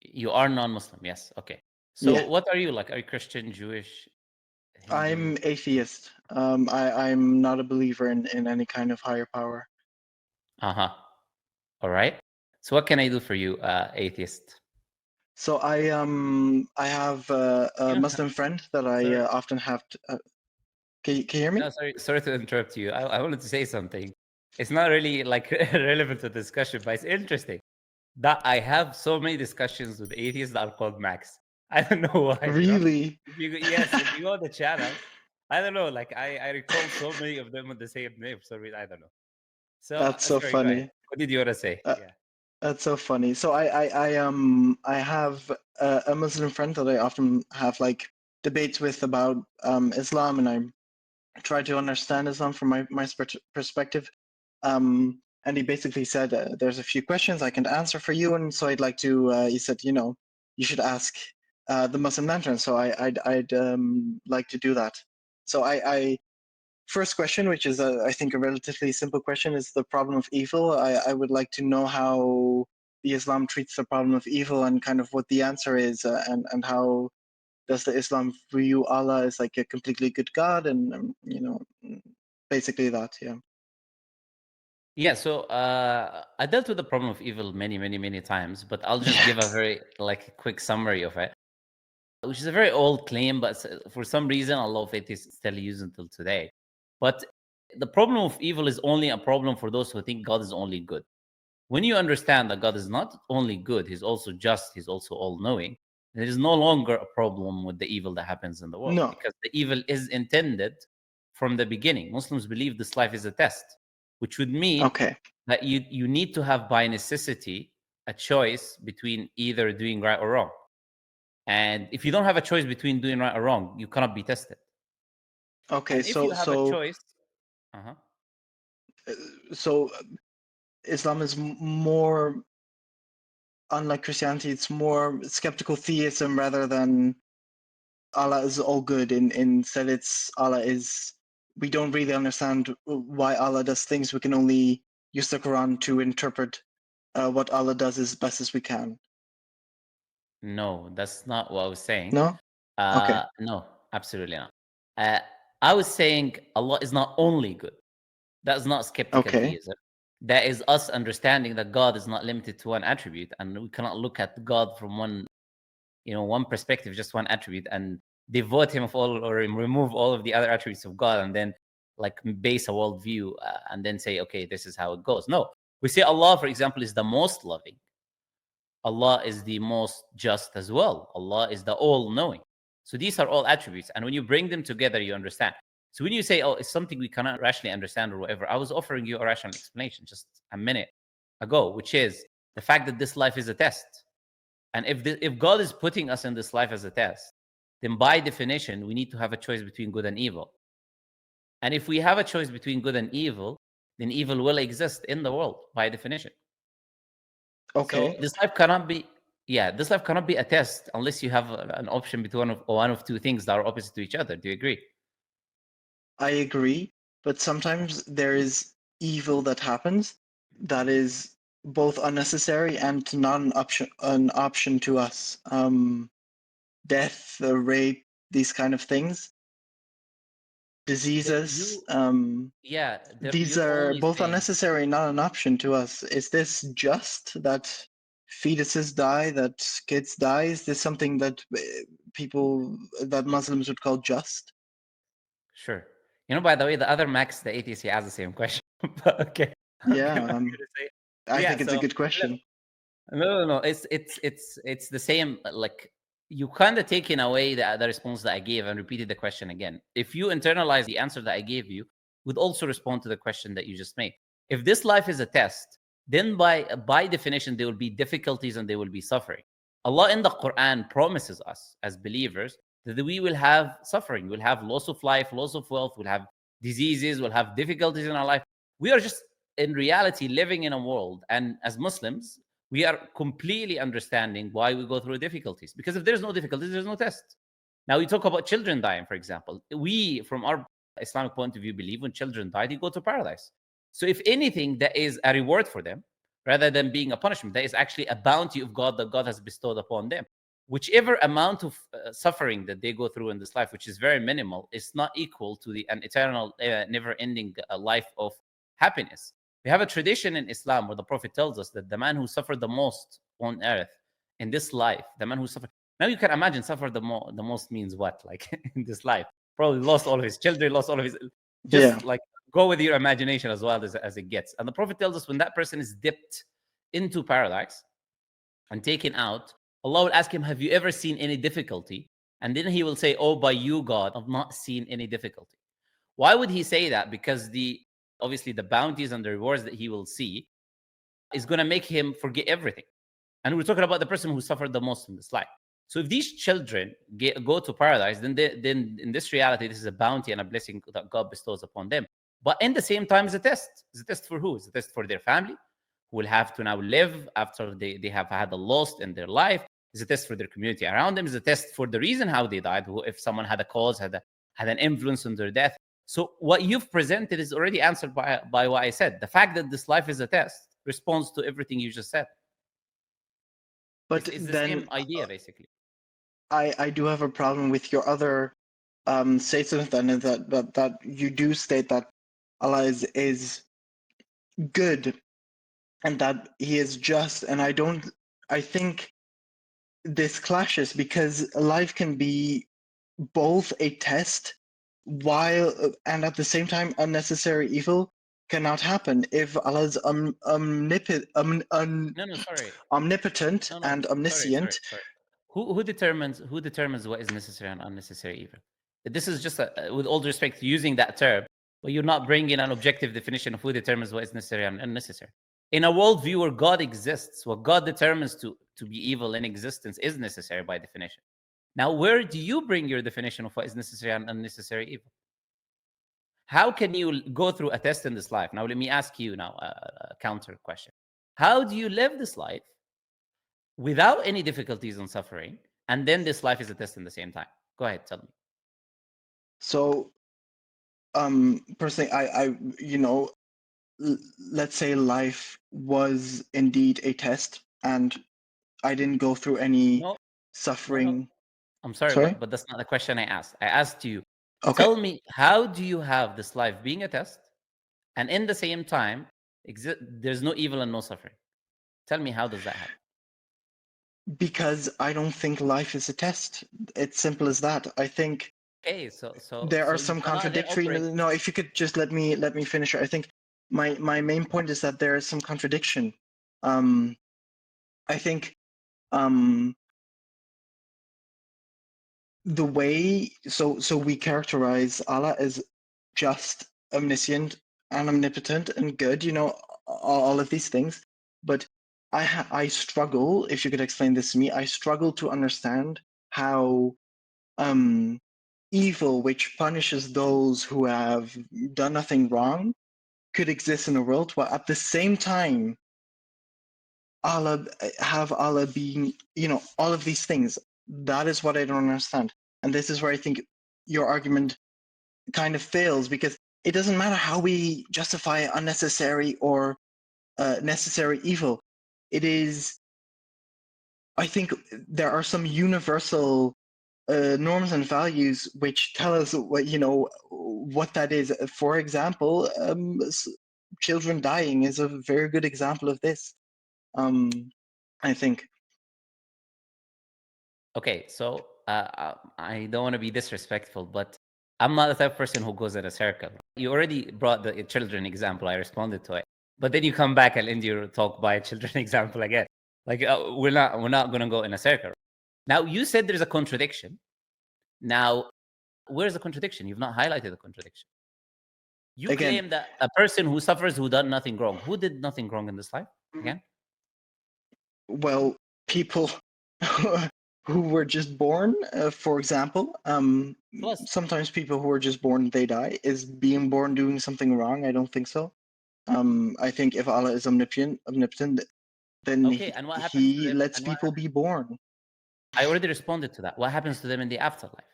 You are non-Muslim, yes. Okay. So Yeah, what are you like? Are you Christian, Jewish, Hindu? I'm atheist. I'm not a believer in any kind of higher power. Uh-huh. All right. So what can I do for you, atheist? So I have a You know, Muslim friend that I sorry. often have to. Can you hear No, me? sorry to interrupt you. I wanted to say something. It's not really like relevant to the discussion, but it's interesting that I have so many discussions with atheists that are called Max. I don't know why, you know? Really? Yes, if you go on the channel, I don't know, like I recall so many of them with the same name. Sorry, I don't know. So That's so sorry, go ahead. funny. What did you want to say? Uh, Yeah. that's so funny. So I have a Muslim friend that I often have like debates with about Islam, and I try to understand Islam from my perspective. And he basically said, "There's a few questions I can answer for you," and so I'd like to. He said, you should ask the Muslim lantern. So I'd like to do that. So I first question, which is I think a relatively simple question, is the problem of evil. I would like to know how the Islam treats the problem of evil and kind of what the answer is, and how does the Islam view Allah as like a completely good God, and basically that. Yeah. Yeah, so I dealt with the problem of evil many, many, many times, but I'll just give a Yes. very like quick summary of it, which is a very old claim, but for some reason, a lot of it is still used until today. But the problem of evil is only a problem for those who think God is only good. When you understand that God is not only good, He's also just, He's also all knowing, there is no longer a problem with the evil that happens in the world No. because the evil is intended from the beginning. Muslims believe this life is a test, which would mean Okay. that you need to have by necessity a choice between either doing right or wrong. And if you don't have a choice between doing right or wrong, you cannot be tested. Okay. And if So you have a so choice, uh-huh. so Islam is more, unlike Christianity. It's more skeptical theism rather than Allah is all good. Instead, it's Allah is. We don't really understand why Allah does things. We can only use the Quran to interpret what Allah does as best as we can. No, that's not what I was saying. No? Okay. No, absolutely not. Uh, I was saying Allah is not only good. That is not skeptical Okay. theism. That is us understanding that God is not limited to one attribute, and we cannot look at God from one perspective, just one attribute, and devote Him of all or remove all of the other attributes of God, and then like base a worldview and then say, okay, this is how it goes. No, we say Allah, for example, is the most loving. Allah is the most just as well. Allah is the all knowing. So these are all attributes. And when you bring them together, you understand. So when you say, oh, it's something we cannot rationally understand or whatever, I was offering you a rational explanation just a minute ago, which is the fact that this life is a test. And if God is putting us in this life as a test, then by definition, we need to have a choice between good and evil. And if we have a choice between good and evil, then evil will exist in the world by definition. So Okay. this life cannot be, yeah, this life cannot be a test unless you have an option between one of two things that are opposite to each other. Do you agree? I agree, but sometimes there is evil that happens that is both unnecessary and not an option to us. Death, rape, these kind of things, The, diseases. you, yeah, These you're are only both saying unnecessary, not an option to us. Is this just that fetuses die, that kids die? Is this something that people, that Muslims would call just? sure. By the way, the other Max, the atheist, he asked the same question. But okay, okay, Yeah, I'm gonna say, I yeah. think it's a So good question. no. It's the same. Like you kind of taken away the response that I gave and repeated the question again. If you internalize the answer that I gave you, would also respond to the question that you just made. If this life is a test, then by definition there will be difficulties and there will be suffering. Allah in the Quran promises us as believers that we will have suffering, we'll have loss of life, loss of wealth, we'll have diseases, we'll have difficulties in our life. We are just in reality living in a world, and as Muslims we are completely understanding why we go through difficulties. Because if there's no difficulties, there's no test. Now, we talk about children dying, for example. We, from our Islamic point of view, believe when children die, they go to paradise. So, if anything, that is a reward for them. rather than being a punishment. That is actually a bounty of God that God has bestowed upon them. Whichever amount of suffering that they go through in this life, which is very minimal, is not equal to an eternal, never-ending life of happiness. We have a tradition in Islam where the Prophet tells us that the man who suffered the most on earth in this life, the man who suffered. Now you can imagine suffer the most means what? Like in this life, probably lost all of his children, lost all of his. Just like go with your imagination as well as it gets. And the Prophet tells us when that person is dipped into paradise and taken out, Allah will ask him, have you ever seen any difficulty? And then he will say, oh, by you, God, I've not seen any difficulty. Why would he say that? Because obviously the bounties and the rewards that he will see is going to make him forget everything. And we're talking about the person who suffered the most in this life. So if these children go to paradise, then in this reality, this is a bounty and a blessing that God bestows upon them. But in the same time, it's a test. It's a test for who? It's a test for their family, who will have to now live after they have had a loss in their life. It's a test for their community around them. It's a test for the reason how they died. If someone had a cause, had an influence on their death. So what you've presented is already answered by what I said. The fact that this life is a test responds to everything you just said. But it's the then same idea, basically. I do have a problem with your other statement, then, that you do state that Allah is good and that He is just, and I think this clashes because life can be both a test while and at the same time unnecessary evil cannot happen if Allah is omnipotent and omniscient. Sorry. Who determines what is necessary and unnecessary evil? This is just with all respect using that term, but you're not bringing an objective definition of who determines what is necessary and unnecessary. In a worldview where God exists, what God determines to be evil in existence is necessary by definition. Now, where do you bring your definition of what is necessary and unnecessary evil? How can you go through a test in this life? Now, let me ask you now a counter question. How do you live this life without any difficulties and suffering, and then this life is a test in the same time? Go ahead, tell me. So, personally, let's say life was indeed a test, and I didn't go through any suffering. No. I'm sorry. But that's not the question I asked. I asked you, tell me, how do you have this life being a test, and in the same time, there's no evil and no suffering? Tell me, how does that happen? Because I don't think life is a test. It's simple as that. I think there are some contradictory. No, if you could just let me finish. I think my main point is that there is some contradiction. I think the way so we characterize Allah as just, omniscient, and omnipotent, and good. All of these things, but I struggle. If you could explain this to me, I struggle to understand how evil, which punishes those who have done nothing wrong, could exist in a world while at the same time Allah being, all of these things. That is what I don't understand. And this is where I think your argument kind of fails, because it doesn't matter how we justify unnecessary or necessary evil. It is, I think there are some universal norms and values which tell us what that is. For example, children dying is a very good example of this. I think. Okay, so I don't want to be disrespectful, but I'm not the type of person who goes in a circle. You already brought the children example. I responded to it, but then you come back and end your talk by a children example again. Like we're not going to go in a circle. Now you said there's a contradiction. Now, where's the contradiction? You've not highlighted the contradiction. You claim that a person who suffers who done nothing wrong. Who did nothing wrong in this life? Again? Well, people who were just born, for example. Sometimes people who are just born, they die. Is being born doing something wrong? I don't think so. I think if Allah is omnipotent, then he lets people be born. I already responded to that. What happens to them in the afterlife?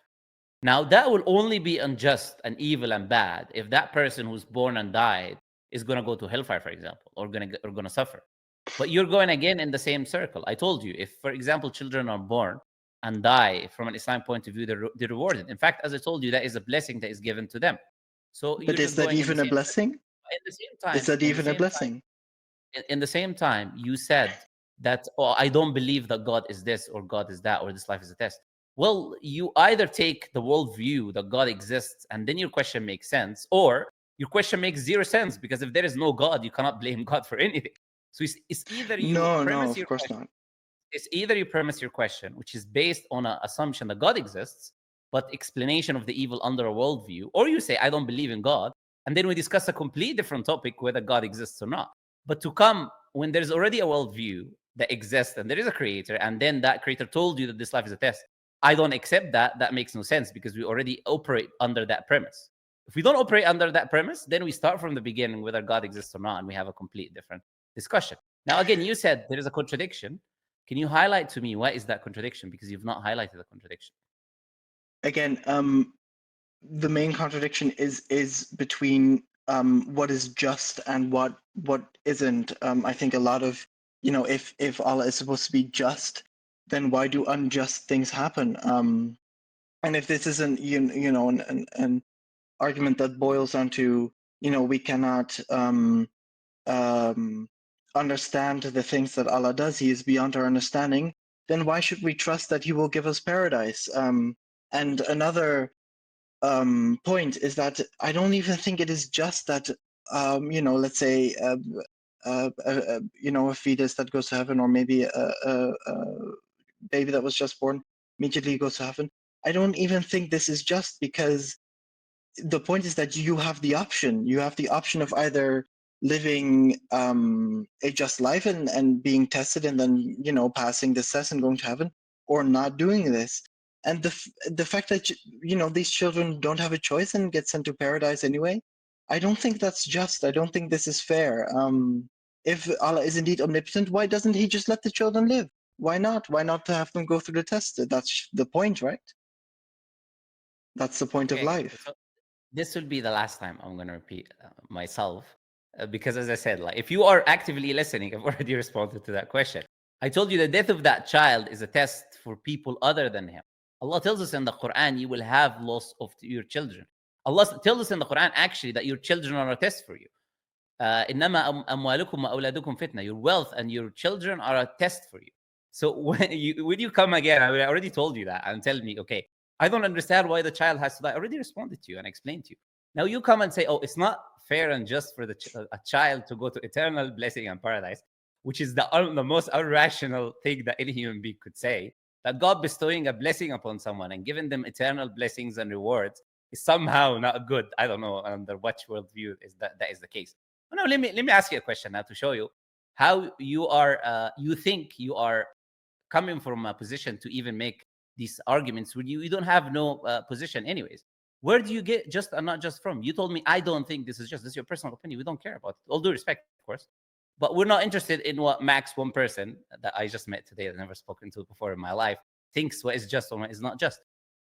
Now, that will only be unjust and evil and bad if that person who's born and died is going to go to hellfire, for example, or going to suffer. But you're going again in the same circle. I told you, if, for example, children are born and die, from an Islamic point of view, they're rewarded. In fact, as I told you, that is a blessing that is given to them. So But you're is just that going in the even a same circle. blessing? In the same Is time, that even a blessing? in the same time, you said that, oh, I don't believe that God is this or God is that or this life is a test. Well, you either take the worldview that God exists and then your question makes sense, or your question makes zero sense, because if there is no God, you cannot blame God for anything. So it's either you No, premise of your course question, not. it's either you premise your question, which is based on an assumption that God exists, but explanation of the evil under a worldview, or you say, I don't believe in God, and then we discuss a complete different topic, whether God exists or not. But to come when there's already a worldview that exists and there is a creator, and then that creator told you that this life is a test, I don't accept that. That makes no sense, because we already operate under that premise. If we don't operate under that premise, then we start from the beginning, whether God exists or not, and we have a complete different discussion. Now, again, you said there is a contradiction. Can you highlight to me what is that contradiction? Because you've not highlighted the contradiction. Again, the main contradiction is between what is just and what isn't. I think a lot of, if Allah is supposed to be just, then why do unjust things happen? And if this isn't an argument that boils down to, we cannot understand the things that Allah does, He is beyond our understanding, then why should we trust that He will give us paradise? And another point is that I don't even think it is just that, let's say, a fetus that goes to heaven, or maybe a baby that was just born immediately goes to heaven. I don't even think this is just, because the point is that you have the option. You have the option of either living a just life and being tested, and then passing this test and going to heaven, or not doing this. And the fact that these children don't have a choice and get sent to paradise anyway, I don't think that's just. I don't think this is fair. If Allah is indeed omnipotent, why doesn't He just let the children live? Why not? Why not have them go through the test? That's the point, right? That's the point of Okay, life. so this will be the last time I'm going to repeat myself, because, as I said, like, if you are actively listening, I've already responded to that question. I told you the death of that child is a test for people other than him. Allah tells us in the Quran, you will have loss of your children. Allah tells us in the Quran, actually, that your children are a test for you. إنما أموالكم وأولادكم فتنة. Your wealth and your children are a test for you. So when you come again, I already told you that, and tell me, okay, I don't understand why the child has to die. I already responded to you and explained to you. Now you come and say, oh, it's not fair and just for a child to go to eternal blessing and paradise, which is the most irrational thing that any human being could say. That God bestowing a blessing upon someone and giving them eternal blessings and rewards is somehow not good. I don't know under what worldview is that is the case. No, let me ask you a question now to show you how you are. You think you are coming from a position to even make these arguments when you don't have no position, anyways. Where do you get just and not just from? You told me I don't think this is just. This is your personal opinion. We don't care about it. All due respect, of course, but we're not interested in what max one person that I just met today, that I've never spoken to before in my life, thinks what is just and what is not just.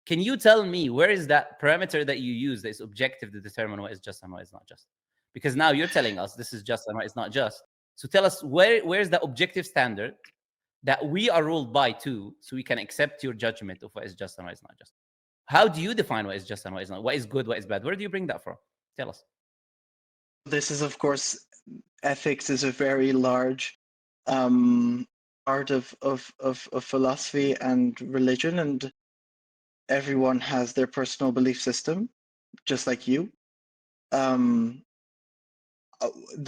Can you tell me where is that parameter that you use that is objective to determine what is just and what is not just? Because now you're telling us this is just and what is not just. So tell us where's the objective standard that we are ruled by too, so we can accept your judgment of what is just and what is not just. How do you define what is just and what is not? What is good, what is bad? Where do you bring that from? Tell us. This is, of course, ethics is a very large part of philosophy and religion, and everyone has their personal belief system, just like you. The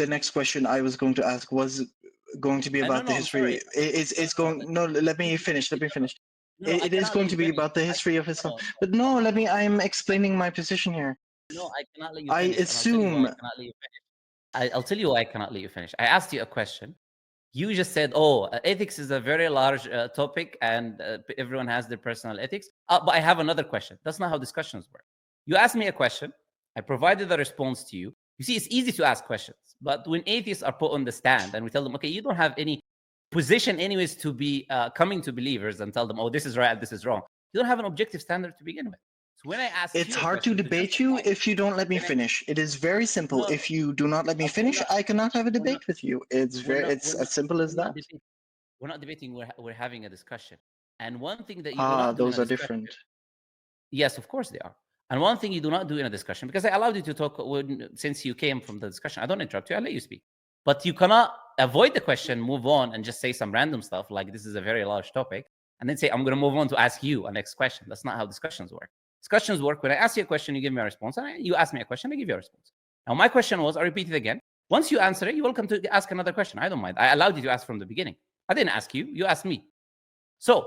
next question I was going to ask was going to be about the No, I'm sorry. history. It's going. No, let me finish. Let me finish. No, I It is cannot let going you to be finish. about the history of Islam. No, But no, let me. I'm explaining my position here. no, I cannot let you I finish, and I'll tell you why I assume. cannot let you finish. I'll tell you why I cannot let you finish. I asked you a question. You just said, "Oh, ethics is a very large topic, and everyone has their personal ethics." But I have another question. That's not how discussions work. You asked me a question. I provided a response to you. You see, it's easy to ask questions, but when atheists are put on the stand and we tell them, "Okay, you don't have any position, anyways, to be coming to believers and tell them, oh, this is right, this is wrong," you don't have an objective standard to begin with. So when I ask It's you a hard to question, debate you if you don't let me finish. It is very simple. no, If you do not let me we're finish, not, I cannot have a we're not, debate with you. It's we're not, it's as simple as that. debating. We're not debating. We're having a discussion. And one thing that you do Ah, not do in a those are discussion, different. yes, of course they are. And one thing you do not do in a discussion, because I allowed you to talk since you came from the discussion, I don't interrupt you. I let you speak. But you cannot avoid the question, move on, and just say some random stuff like this is a very large topic, and then say I'm going to move on to ask you a next question. That's not how discussions work. Discussions work when I ask you a question, you give me a response, and you ask me a question, I give you a response. Now my question was, I repeat it again. Once you answer it, you're welcome to ask another question. I don't mind. I allowed you to ask from the beginning. I didn't ask you. You asked me. So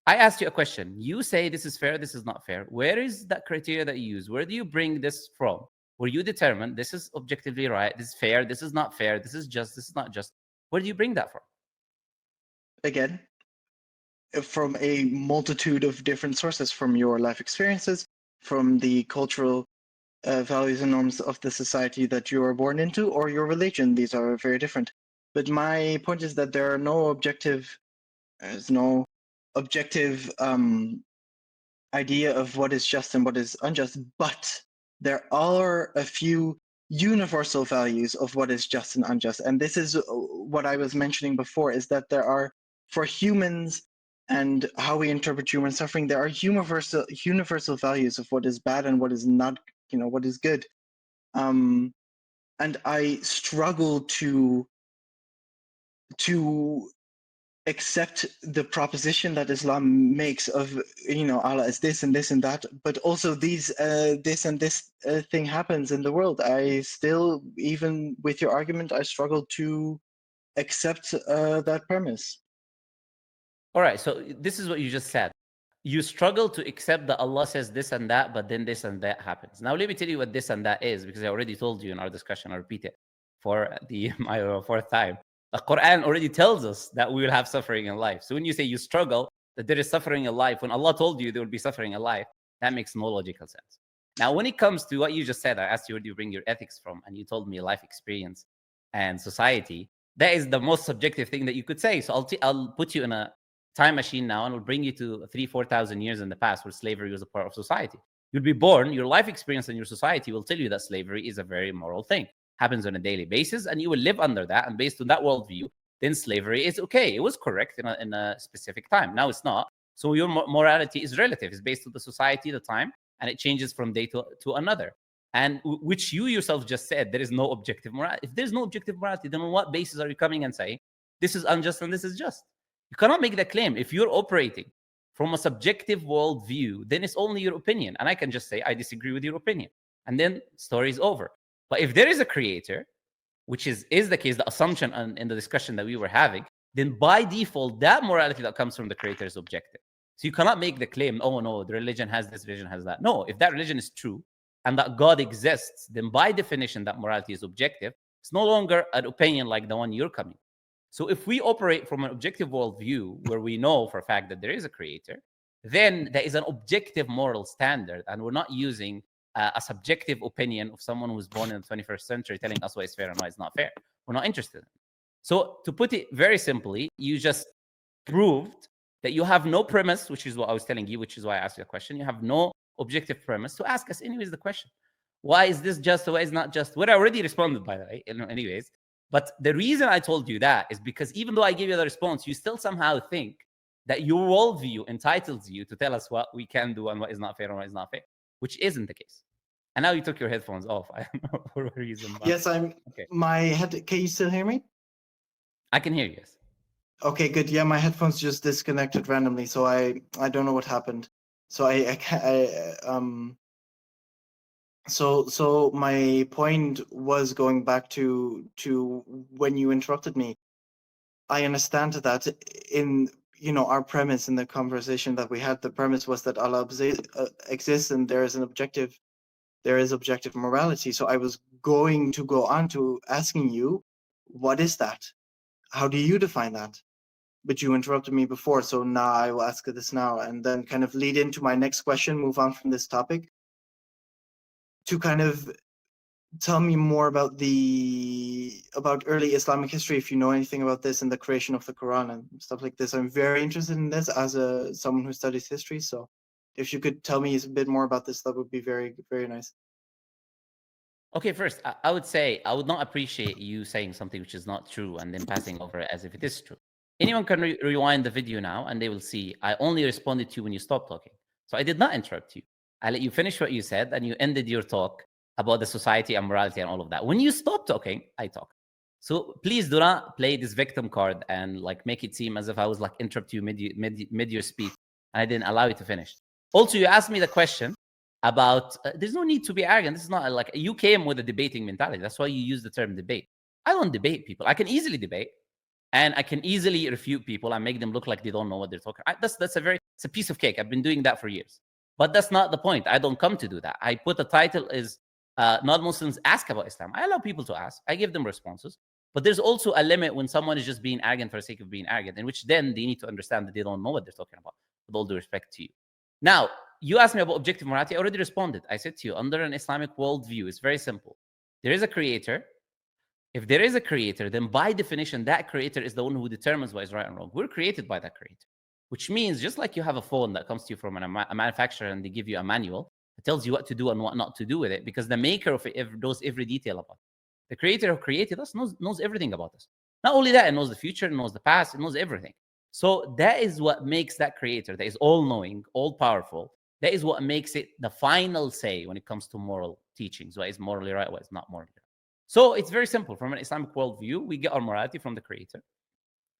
I asked you a question. You say this is fair, this is not fair. Where is that criteria that you use? Where do you bring this from? Where you determine this is objectively right, this is fair, this is not fair, this is just, this is not just. Where do you bring that from? Again, from a multitude of different sources, from your life experiences, from the cultural values and norms of the society that you are born into, or your religion. These are very different. But my point is that there's no objective idea of what is just and what is unjust, but there are a few universal values of what is just and unjust. And this is what I was mentioning before, is that there are, for humans and how we interpret human suffering, there are universal values of what is bad and what is not, what is good. And I struggle to accept the proposition that Islam makes of, Allah is this and this and that, but also this and this thing happens in the world. I still, even with your argument, I struggle to accept that premise. All right, so this is what you just said. You struggle to accept that Allah says this and that, but then this and that happens. Now, let me tell you what this and that is, because I already told you in our discussion. I'll repeat it for the my fourth time. The Quran already tells us that we will have suffering in life. So when you say you struggle, that there is suffering in life, when Allah told you there will be suffering in life, that makes no logical sense. Now, when it comes to what you just said, I asked you where do you bring your ethics from, and you told me life experience and society. That is the most subjective thing that you could say. So I'll put you in a time machine now, and will bring you to 4,000 years in the past where slavery was a part of society. You'll be born, your life experience and your society will tell you that slavery is a very moral thing, happens on a daily basis, and you will live under that. And based on that worldview, then slavery is okay. It was correct in a specific time. Now it's not. So your morality is relative. It's based on the society, the time, and it changes from day to another. And which you yourself just said, there is no objective morality. If there's no objective morality, then on what basis are you coming and saying this is unjust and this is just? You cannot make that claim. If you're operating from a subjective worldview, then it's only your opinion. And I can just say, I disagree with your opinion. And then story is over. But if there is a creator, which is the case, the assumption in the discussion that we were having, then by default, that morality that comes from the creator is objective. So you cannot make the claim, oh no, the religion has this, religion has that. No, if that religion is true and that God exists, then by definition, that morality is objective. It's no longer an opinion like the one you're coming. So if we operate from an objective worldview where we know for a fact that there is a creator, then there is an objective moral standard, and we're not using a subjective opinion of someone who was born in the 21st century telling us what is fair and what is not fair. We're not interested in it. So to put it very simply, you just proved that you have no premise, which is what I was telling you, which is why I asked you a question. You have no objective premise to ask us anyways the question. Why is this just? Why is not just? Well, I already responded, by the way, anyways. But the reason I told you that is because even though I gave you the response, you still somehow think that your worldview entitles you to tell us what we can do and what is not fair and what is not fair, which isn't the case. And now you took your headphones off. I don't know for what reason. Yes, I'm. Okay. My head. Can you still hear me? I can hear you. Yes. Okay, good. Yeah, my headphones just disconnected randomly, so I don't know what happened. So So my point was going back to when you interrupted me. I understand that in our premise in the conversation that we had, the premise was that Allah exists and there is objective morality. So I was going to go on to asking you, what is that? How do you define that? But you interrupted me before, so now I will ask this now, and then kind of lead into my next question, move on from this topic, to kind of tell me more about early Islamic history, if you know anything about this and the creation of the Quran and stuff like this. I'm very interested in this as someone who studies history. So if you could tell me a bit more about this, that would be very, very nice. Okay, first, I would say I would not appreciate you saying something which is not true and then passing over it as if it is true. Anyone can rewind the video now and they will see I only responded to you when you stopped talking. So I did not interrupt you. I let you finish what you said and you ended your talk about the society and morality and all of that. When you stopped talking, I talked. So please do not play this victim card and like make it seem as if I was like interrupt you mid your speech and I didn't allow you to finish. Also, you asked me the question about there's no need to be arrogant. This is not like you came with a debating mentality. That's why you use the term debate. I don't debate people. I can easily debate and I can easily refute people and make them look like they don't know what they're talking. It's a piece of cake. I've been doing that for years. But that's not the point. I don't come to do that. I put the title is non-Muslims ask about Islam. I allow people to ask. I give them responses. But there's also a limit when someone is just being arrogant for the sake of being arrogant, in which then they need to understand that they don't know what they're talking about, with all due respect to you. Now, you asked me about objective morality. I already responded. I said to you, under an Islamic worldview, it's very simple. There is a creator. If there is a creator, then by definition, that creator is the one who determines what is right and wrong. We're created by that creator, which means just like you have a phone that comes to you from a manufacturer and they give you a manual that tells you what to do and what not to do with it, because the maker of it knows every detail about it. The creator who created us knows everything about us. Not only that, it knows the future, it knows the past, it knows everything. So that is what makes that creator that is all-knowing, all-powerful. That is what makes it the final say when it comes to moral teachings, what is morally right, what is not morally right. So it's very simple. From an Islamic worldview, we get our morality from the creator.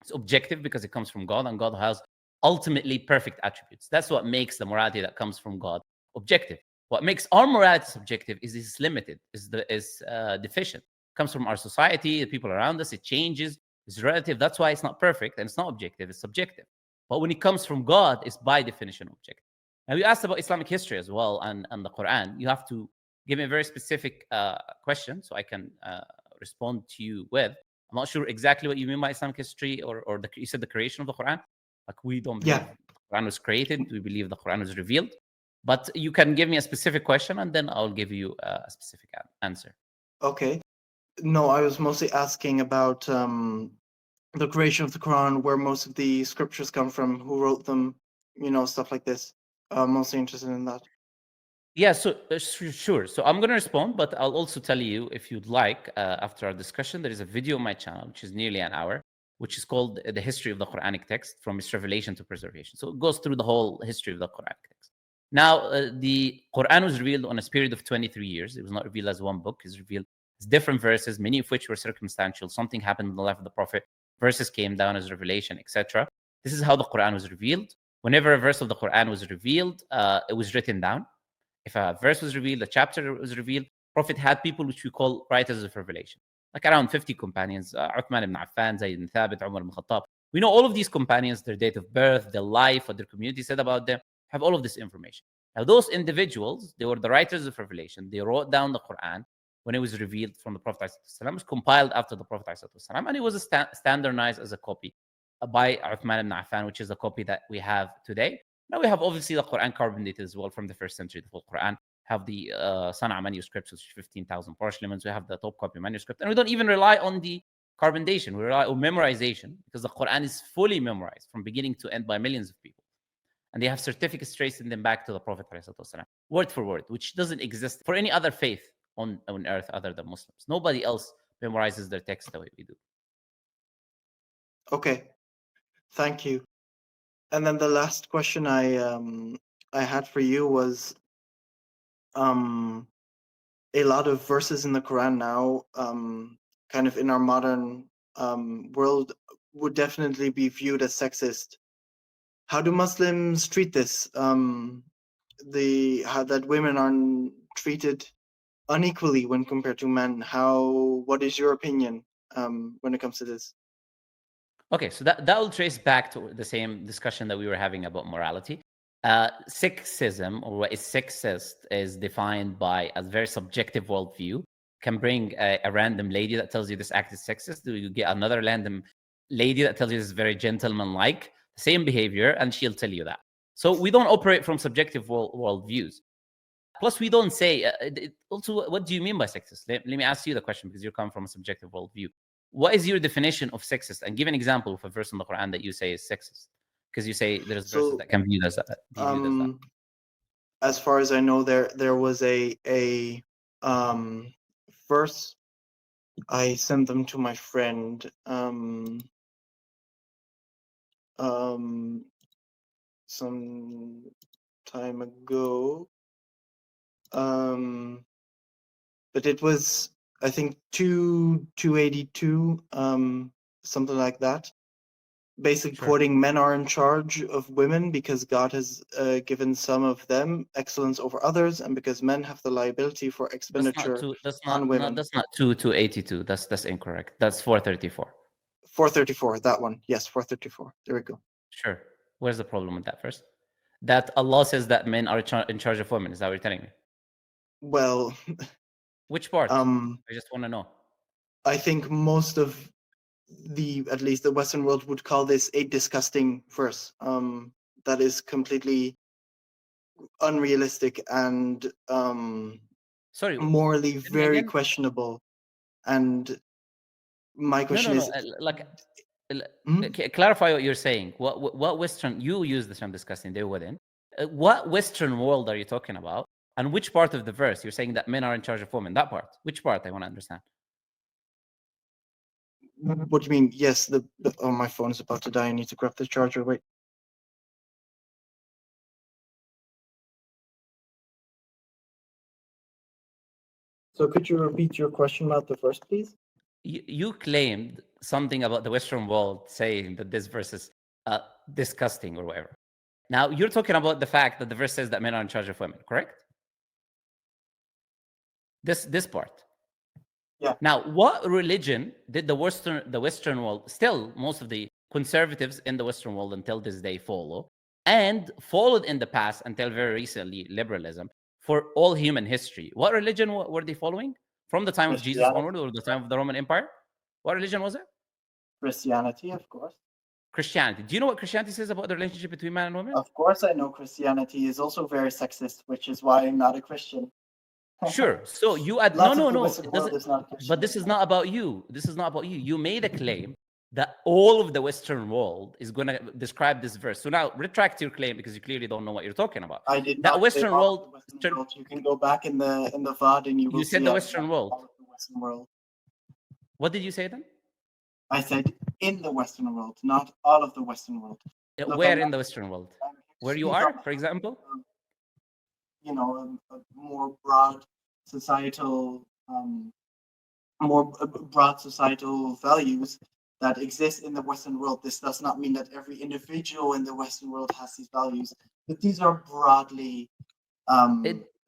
It's objective because it comes from God, and God has ultimately perfect attributes. That's what makes the morality that comes from God objective. What makes our morality subjective is it's limited, is deficient. It comes from our society, the people around us. It changes. It's relative. That's why it's not perfect and it's not objective. It's subjective. But when it comes from God, it's by definition objective. Now, you asked about Islamic history as well and the Quran. You have to give me a very specific question so I can respond to you with. I'm not sure exactly what you mean by Islamic history or you said the creation of the Quran. Like we don't believe the Quran was created. We believe the Quran was revealed. But you can give me a specific question and then I'll give you a specific answer. Okay. No, I was mostly asking about the creation of the Quran, where most of the scriptures come from, who wrote them, stuff like this. I'm mostly interested in that. Yeah, so sure. So I'm going to respond, but I'll also tell you, if you'd like, after our discussion, there is a video on my channel, which is nearly an hour, which is called The History of the Quranic Text from its revelation to preservation. So it goes through the whole history of the Quranic text. Now, the Quran was revealed on a period of 23 years. It was not revealed as one book. It's revealed as different verses, many of which were circumstantial. Something happened in the life of the Prophet. Verses came down as revelation, etc. This is how the Quran was revealed. Whenever a verse of the Quran was revealed, it was written down. If a verse was revealed, a chapter was revealed, Prophet had people which we call writers of revelation, like around 50 companions, Uthman ibn Affan, Zayd ibn Thabit, Umar ibn Khattab. We know all of these companions, their date of birth, their life, what their community said about them, have all of this information. Now, those individuals, they were the writers of revelation. They wrote down the Quran when it was revealed from the Prophet ﷺ. It was compiled after the Prophet ﷺ, and it was standardized as a copy by Uthman ibn Affan, which is the copy that we have today. Now we have obviously the Quran carbon dated as well from the first century. The full Quran have the Sana'a manuscripts, which is 15,000 parchments. We have the top copy manuscript, and we don't even rely on the carbon datation. We rely on memorization because the Quran is fully memorized from beginning to end by millions of people, and they have certificates tracing them back to the Prophet ﷺ, word for word, which doesn't exist for any other faith on earth other than Muslims. Nobody else memorizes their text the way we do. Okay, thank you. And then the last question I had for you was a lot of verses in the Quran now, kind of in our modern world, would definitely be viewed as sexist. How do Muslims treat this? How that women are treated unequally when compared to men. What is your opinion when it comes to this? Okay, so that will trace back to the same discussion that we were having about morality. Sexism, or what is sexist, is defined by a very subjective worldview. Can bring a random lady that tells you this act is sexist. You get another random lady that tells you this is very gentleman-like, same behavior, and she'll tell you that. So we don't operate from subjective worldviews. Plus, we don't say, also, what do you mean by sexist? Let me ask you the question, because you come from a subjective worldview. What is your definition of sexist? And give an example of a verse in the Quran that you say is sexist. Because you say there's verses that can be viewed as that. as far as I know, there was a verse. I sent them to my friend some time ago. But it was, I think, 282, something like that. Basically Sure. quoting, men are in charge of women because God has given some of them excellence over others, and because men have the liability for expenditure on women. That's not 282. That's incorrect. That's 434. 434, that one. Yes, 434. There we go. Sure. Where's the problem with that first? That Allah says that men are in charge of women. Is that what you're telling me? Well, Which part? I just want to know. I think most of at least the Western world would call this a disgusting verse. That is completely unrealistic and Sorry. morally Tell me very again. questionable. And my question is, clarify what you're saying. What Western, you use the term disgusting, they wouldn't. What Western world are you talking about? And which part of the verse? You're saying that men are in charge of women. That part. Which part? I want to understand. What do you mean? Yes, oh, my phone is about to die. I need to grab the charger. Wait. So could you repeat your question about the verse, please? You claimed something about the Western world saying that this verse is disgusting or whatever. Now, you're talking about the fact that the verse says that men are in charge of women, correct? This part. Yeah. Now, what religion did the Western world, still most of the conservatives in the Western world until this day follow, and followed in the past until very recently, liberalism, for all human history? What religion were they following? From the time of Jesus onward, or the time of the Roman Empire? What religion was it? Christianity, of course. Christianity. Do you know what Christianity says about the relationship between man and woman? Of course I know Christianity is also very sexist, which is why I'm not a Christian. Sure. So you add no. It doesn't. But this is not about you. This is not about you. You made a claim that all of the Western world is going to describe this verse. So now retract your claim because you clearly don't know what you're talking about. I did that not Western say world. Western world. You can go back in the VOD and you will see said the Western world. The Western world. What did you say then? I said in the Western world, not all of the Western world. Look, where in the Western world? Where you are, for example? You know, a more broad societal, values that exist in the Western world. This does not mean that every individual in the Western world has these values, but these are broadly.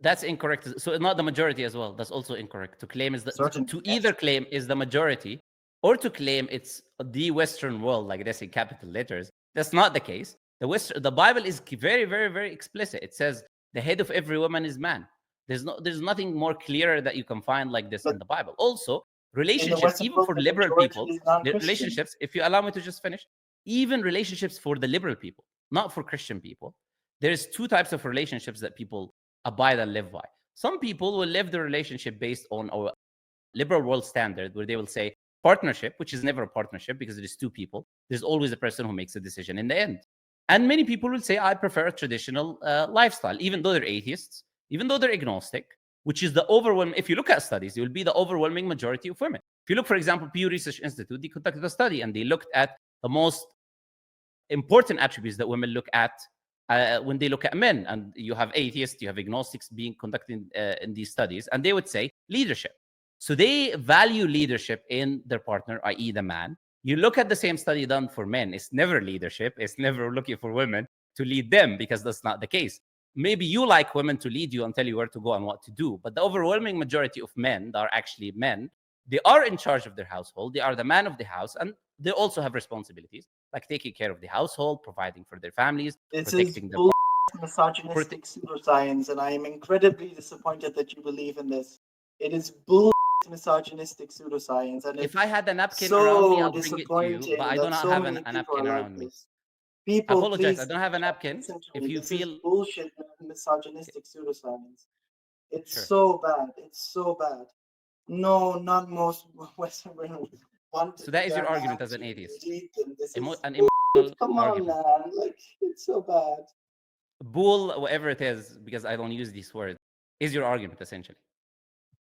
That's incorrect. So it's not the majority as well. That's also incorrect. To claim is that either claim is the majority, or to claim it's the Western world, like this in capital letters. That's not the case. The Bible is very, very, very explicit. It says the head of every woman is man. There's nothing more clearer that you can find like this in the Bible. Also, relationships, even for liberal people, relationships, if you allow me to just finish, even relationships for the liberal people, not for Christian people, there's two types of relationships that people abide and live by. Some people will live the relationship based on a liberal world standard, where they will say partnership, which is never a partnership because it is two people. There's always a person who makes a decision in the end. And many people will say, I prefer a traditional lifestyle, even though they're atheists, even though they're agnostic, which is the overwhelming. If you look at studies, it will be the overwhelming majority of women. If you look, for example, Pew Research Institute, they conducted a study and they looked at the most important attributes that women look at when they look at men. And you have atheists, you have agnostics being conducted in these studies, and they would say leadership. So they value leadership in their partner, i.e. the man. You look at the same study done for men, it's never leadership. It's never looking for women to lead them, because that's not the case. Maybe you like women to lead you and tell you where to go and what to do. But the overwhelming majority of men that are actually men, they are in charge of their household. They are the man of the house, and they also have responsibilities like taking care of the household, providing for their families, protecting their misogynistic pseudoscience, and I am incredibly disappointed that you believe in this. It is bull misogynistic pseudoscience, and if I had a napkin around me, I'll bring it to you, but I do not have a napkin around me. People, I apologize, please, I don't have a napkin. If you this feel is bullshit misogynistic pseudoscience. It's so bad. It's so bad. No, not most Western women want. So that is your argument as an atheist. An An emotional argument. Man, like, it's so bad. bull, whatever it is, because I don't use these words, is your argument essentially.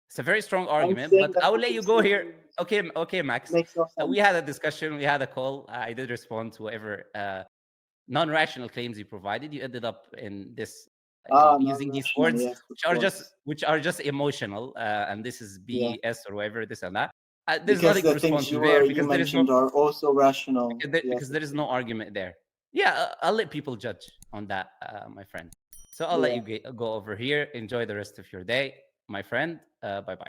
It's a very strong I'm argument, saying but that I will what let you're you go here. saying Okay, Max. makes no We sense. had a discussion, we had a call. I did respond to whatever non-rational claims you provided. You ended up in this, using these Non-rational, words, yes, of which course. are just emotional, and this is Yeah, BS or whatever, this and that. There's because nothing to the respond things to there you because there is no, mentioned are also rational. Yes, because there is no argument there. Yeah, I'll let people judge on that, my friend. So I'll let yeah. you go over here. Enjoy the rest of your day, my friend. Bye bye.